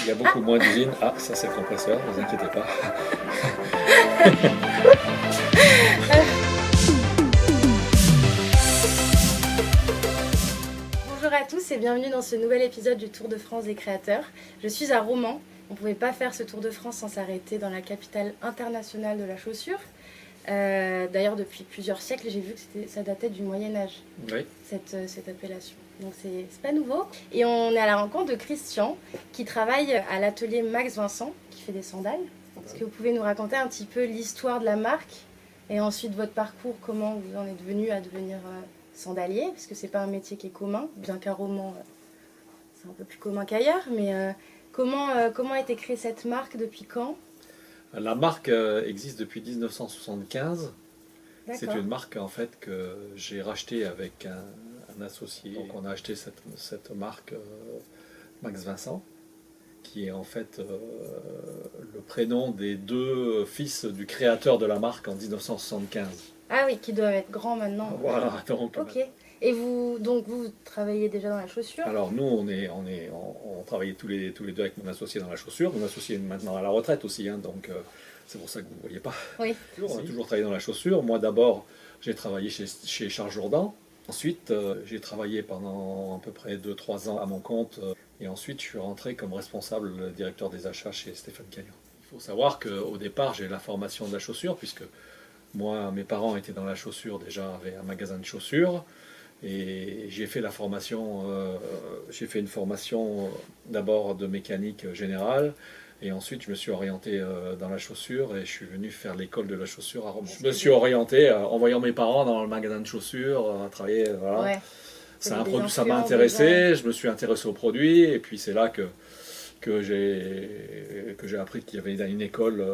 Il y a beaucoup moins d'usines. Ah, ça c'est le compresseur, ne vous inquiétez pas. Bonjour à tous et bienvenue dans ce nouvel épisode du Tour de France des créateurs. Je suis à Romans. On ne pouvait pas faire ce Tour de France sans s'arrêter dans la capitale internationale de la chaussure. D'ailleurs, depuis plusieurs siècles, j'ai vu que ça datait du Moyen-Âge, Oui. cette appellation. Donc c'est pas nouveau. Et on est à la rencontre de Christian qui travaille à l'atelier Max Vincent, qui fait des sandales. Est-ce que vous pouvez nous raconter un petit peu l'histoire de la marque et ensuite votre parcours, comment vous en êtes venu à devenir sandalier, parce que c'est pas un métier qui est commun, bien qu'à Romans c'est un peu plus commun qu'ailleurs, mais comment a été créée cette marque, depuis quand? La marque existe depuis 1975. C'est une marque en fait que j'ai rachetée avec un associé. Donc on a acheté cette marque Max Vincent, qui est en fait le prénom des deux fils du créateur de la marque en 1975. Ah oui, qui doivent être grands maintenant. Voilà, donc. Ok. Et vous travaillez déjà dans la chaussure? Alors nous, on travaillait tous les deux avec mon associé dans la chaussure. Mon associé est maintenant à la retraite aussi, hein, donc c'est pour ça que vous ne voyez pas. Oui. On a toujours travaillé dans la chaussure. Moi d'abord, j'ai travaillé chez Charles Jourdan. Ensuite, j'ai travaillé pendant à peu près 2-3 ans à mon compte. Et ensuite, je suis rentré comme responsable directeur des achats chez Stéphane Caillon. Il faut savoir qu'au départ, j'ai la formation de la chaussure, puisque moi, mes parents étaient dans la chaussure déjà, avaient un magasin de chaussures. Et j'ai fait une formation d'abord de mécanique générale, et ensuite je me suis orienté dans la chaussure, et je suis venu faire l'école de la chaussure à Romans. Je me suis orienté en voyant mes parents dans le magasin de chaussures, à travailler, voilà. Ouais. Ça m'a intéressé, je me suis intéressé aux produits, et puis c'est là que j'ai appris qu'il y avait une école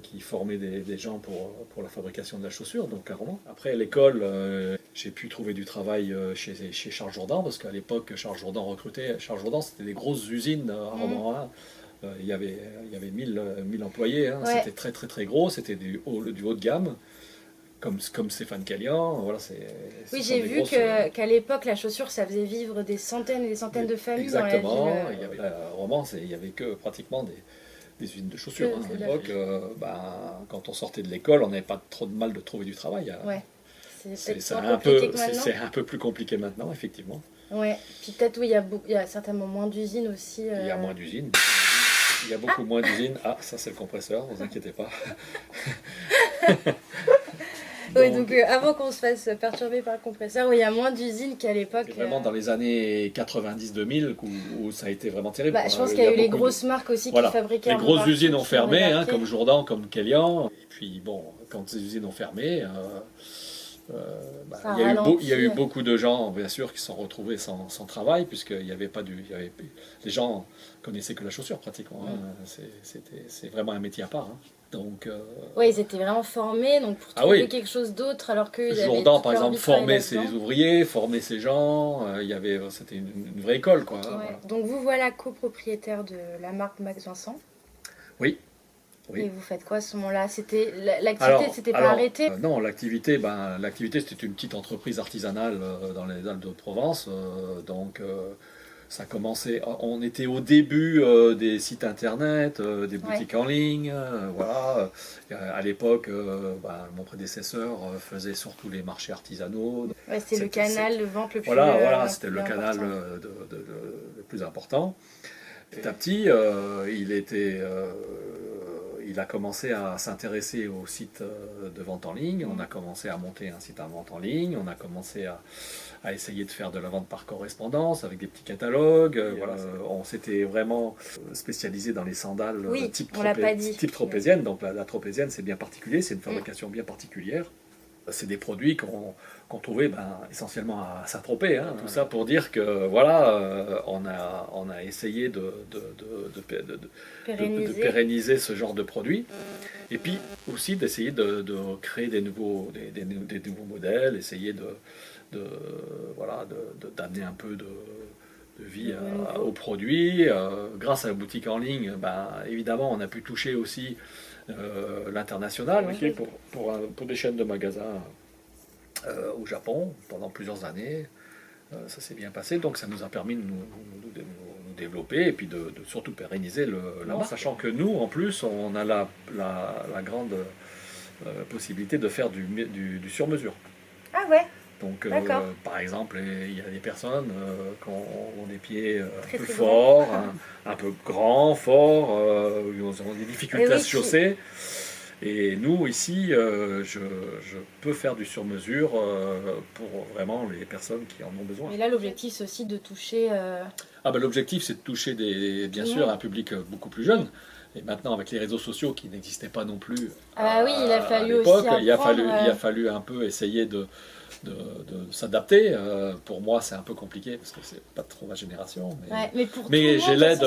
qui formait des gens pour la fabrication de la chaussure, donc à Romans. Après l'école, j'ai pu trouver du travail chez Charles Jourdan, parce qu'à l'époque, Charles Jourdan recrutait. Charles Jourdan, c'était des grosses usines à Romans, hein. Il y avait 1000 employés, hein. Ouais. C'était très très très gros, c'était du haut de gamme. Comme Stéphane Caillon, voilà, Oui, j'ai vu qu'à l'époque, la chaussure, ça faisait vivre des centaines et des centaines de familles. Exactement. Dans la ville. Il y avait à Romans, il n'y avait que pratiquement des usines de chaussures. Hein. À l'époque, quand on sortait de l'école, on n'avait pas trop de mal de trouver du travail. Ouais. C'est un peu plus compliqué maintenant, effectivement. Ouais. Puis peut-être, oui, il y a certainement moins d'usines aussi. Il y a moins d'usines. Il y a beaucoup moins d'usines. Ah, ça c'est le compresseur, ne vous inquiétez pas. Oui, donc avant qu'on se fasse perturber par le compresseur, oui, il y a moins d'usines qu'à l'époque. C'est vraiment dans les années 90-2000 où ça a été vraiment terrible. Je pense qu'il y a eu les grosses marques aussi qui fabriquaient. Les grosses usines ont fermé, hein, comme Jourdan, comme Caillon. Et puis bon, quand ces usines ont fermé, il y a eu beaucoup de gens, bien sûr, qui se sont retrouvés sans travail, puisqu'il n'y avait pas les gens connaissaient que la chaussure pratiquement. Hein. C'est vraiment un métier à part. Hein. Donc, oui, ils étaient vraiment formés, donc pour trouver quelque chose d'autre, alors que Jourdan, par exemple, formait ses ouvriers, formait ses gens. C'était une vraie école, quoi. Ouais. Voilà. Donc vous voilà copropriétaire de la marque Max Vincent. Oui. Oui. Et vous faites quoi à ce moment-là? L'activité s'était pas arrêtée? Non, l'activité c'était une petite entreprise artisanale dans les Alpes de Provence. Donc ça commençait. On était au début des sites internet, des boutiques en ligne. Voilà. À l'époque, mon prédécesseur faisait surtout les marchés artisanaux. Ouais, c'était le canal de vente le plus Voilà, c'était le canal le plus important. Petit à petit, il a commencé à s'intéresser au site de vente en ligne. On a commencé à monter un site de vente en ligne. On a commencé à essayer de faire de la vente par correspondance avec des petits catalogues. Voilà. On s'était vraiment spécialisé dans les sandales type tropézienne. Donc la tropézienne, c'est bien particulier. C'est une fabrication bien particulière. C'est des produits qu'on trouvait essentiellement à Saint-Tropez. Hein. Tout ça pour dire que voilà, on a essayé de pérenniser ce genre de produits. Et puis aussi d'essayer de créer des nouveaux modèles, essayer d'amener un peu de vie aux produits. Grâce à la boutique en ligne, évidemment, on a pu toucher aussi l'international, pour des chaînes de magasins au Japon pendant plusieurs années. Ça s'est bien passé, donc ça nous a permis de nous développer et puis de surtout pérenniser la marque. Sachant que nous, en plus, on a la grande possibilité de faire du sur-mesure. Ah ouais. Donc, par exemple, il y a des personnes qui ont des pieds Très, un peu très forts, un peu grands, forts, ils ont des difficultés à se chausser. Et nous, ici, je peux faire du sur-mesure pour vraiment les personnes qui en ont besoin. Et là, l'objectif, c'est aussi de toucher... L'objectif, c'est de toucher, bien sûr, un public beaucoup plus jeune. Et maintenant, avec les réseaux sociaux qui n'existaient pas non plus oui, il a fallu à l'époque, aussi il a fallu un peu essayer de s'adapter. Pour moi, c'est un peu compliqué parce que c'est pas trop ma génération. Mais j'ai l'aide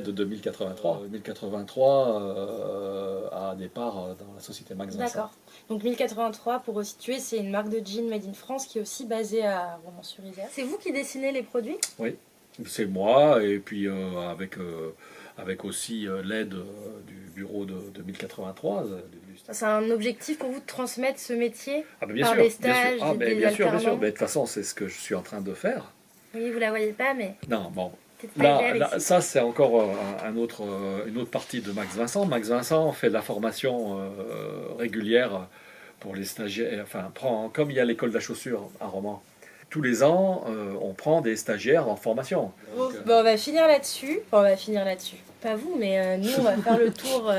de 2083. 2083 a départ dans la société Max Vincent. D'accord. Donc 1083, pour resituer, c'est une marque de jeans made in France qui est aussi basée à Romans-sur-Isère. C'est vous qui dessinez les produits? Oui, c'est moi et puis avec aussi l'aide du bureau de 1083. C'est un objectif pour vous de transmettre ce métier bien par sûr, des stages, bien sûr. Mais de toute façon, c'est ce que je suis en train de faire. Oui, vous la voyez pas, mais... Non, bon. Là, ça, c'est encore une autre partie de Max Vincent. Max Vincent fait de la formation régulière pour les stagiaires. Enfin, comme il y a l'école de la chaussure à Romans. Tous les ans, on prend des stagiaires en formation. Donc, on va finir là-dessus. Enfin, on va finir là-dessus. Pas vous, mais nous, on va faire le tour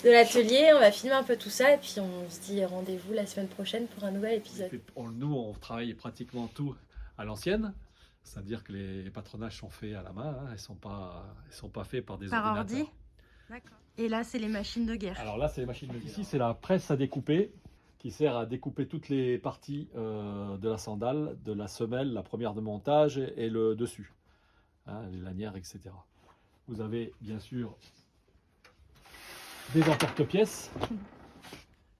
de l'atelier. On va filmer un peu tout ça. Et puis, on se dit rendez-vous la semaine prochaine pour un nouvel épisode. Nous, on travaille pratiquement tout à l'ancienne. C'est-à-dire que les patronages sont faits à la main. Ils ne sont pas faits par des ordinateurs. Ordi. D'accord. Et là, c'est les machines de guerre. Alors là, c'est les machines de guerre. Ici, c'est la presse à découper, qui sert à découper toutes les parties de la sandale, de la semelle, la première de montage et le dessus, les lanières, etc. Vous avez bien sûr des emporte-pièces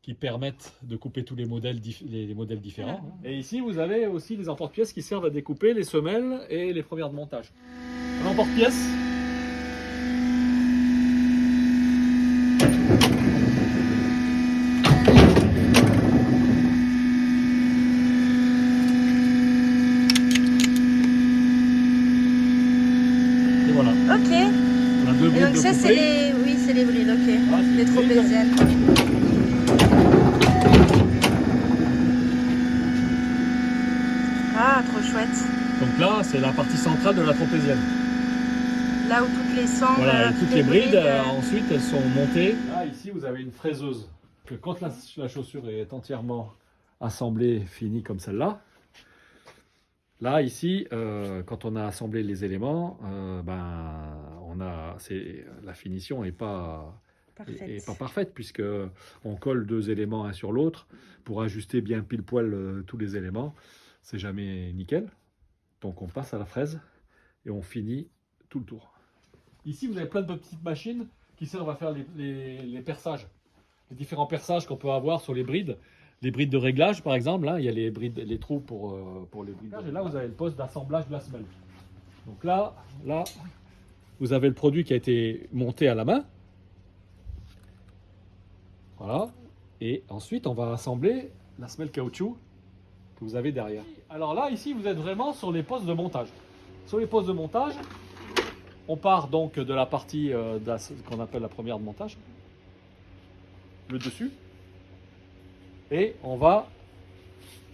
qui permettent de couper tous les modèles différents. Et ici, vous avez aussi les emporte-pièces qui servent à découper les semelles et les premières de montage. Un emporte-pièce. Ok. Et donc ça, c'est les brides, ok. Les tropéziennes. Ah, trop chouette. Donc là, c'est la partie centrale de la tropézienne. Là où toutes les sangles, voilà, toutes les brides, ensuite, elles sont montées. Là, ici, vous avez une fraiseuse. Que quand la chaussure est entièrement assemblée, finie comme celle-là, là, ici, quand on a assemblé les éléments, la finition n'est pas parfaite puisque on colle deux éléments un sur l'autre pour ajuster bien pile poil tous les éléments. C'est jamais nickel. Donc on passe à la fraise et on finit tout le tour. Ici, vous avez plein de petites machines qui servent à faire les perçages, les différents perçages qu'on peut avoir sur les brides. Les brides de réglage, par exemple, il y a les trous pour les brides. Et là, vous avez le poste d'assemblage de la semelle. Donc là, vous avez le produit qui a été monté à la main. Voilà. Et ensuite, on va assembler la semelle caoutchouc que vous avez derrière. Alors là, ici, vous êtes vraiment sur les postes de montage. Sur les postes de montage, on part donc de la partie qu'on appelle la première de montage, le dessus. Et on va,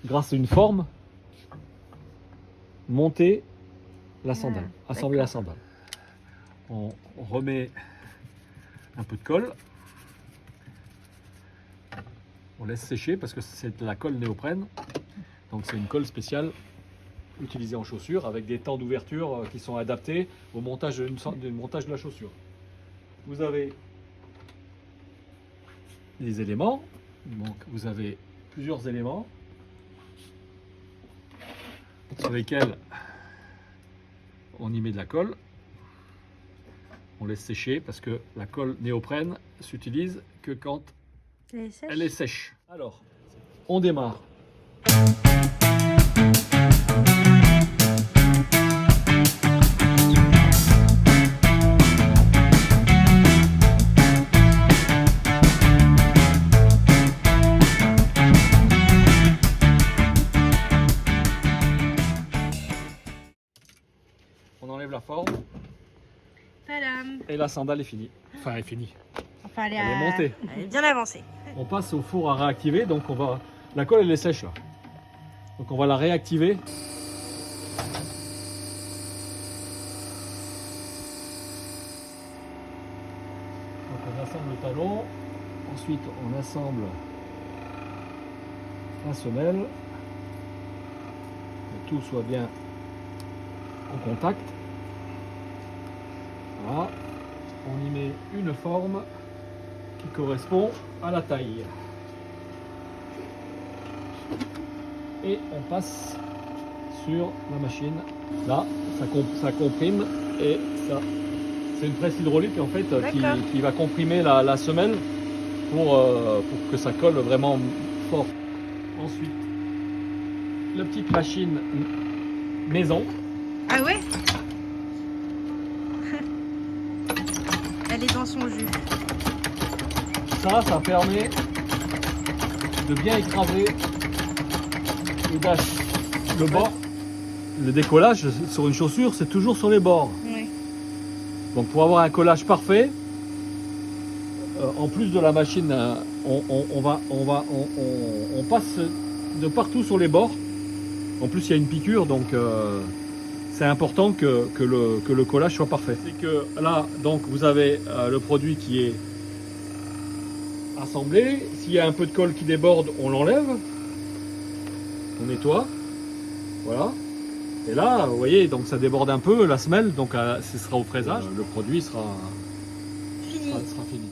grâce à une forme, monter la sandale, assembler la sandale. On remet un peu de colle. On laisse sécher parce que c'est de la colle néoprène. Donc c'est une colle spéciale utilisée en chaussure avec des temps d'ouverture qui sont adaptés au montage de la chaussure. Vous avez les éléments. Donc vous avez plusieurs éléments sur lesquels on y met de la colle. On laisse sécher parce que la colle néoprène s'utilise que quand elle est sèche. Alors, on démarre. On Tadam. Et la sandale est finie. Enfin, elle est finie. Enfin, elle Elle est montée. Elle est bien avancée. On passe au four à réactiver, donc on va... La colle elle est sèche là. Donc on va la réactiver. Donc on assemble le talon, ensuite on assemble la semelle, que tout soit bien en contact. Voilà, on y met une forme qui correspond à la taille. Et on passe sur la machine. Là, ça comprime et ça, c'est une presse hydraulique en fait qui va comprimer la semelle pour que ça colle vraiment fort. Ensuite, la petite machine maison. Ah ouais. Elle est dans son jus. Ça permet de bien écraser le bord. Le décollage sur une chaussure, c'est toujours sur les bords. Oui. Donc pour avoir un collage parfait, en plus de la machine, on passe de partout sur les bords. En plus, il y a une piqûre, donc c'est important que le collage soit parfait. C'est que là, donc vous avez le produit qui est assemblé. S'il y a un peu de colle qui déborde, on l'enlève. On nettoie. Voilà. Et là, vous voyez, donc ça déborde un peu la semelle, donc ce sera au fraisage. Le produit sera fini.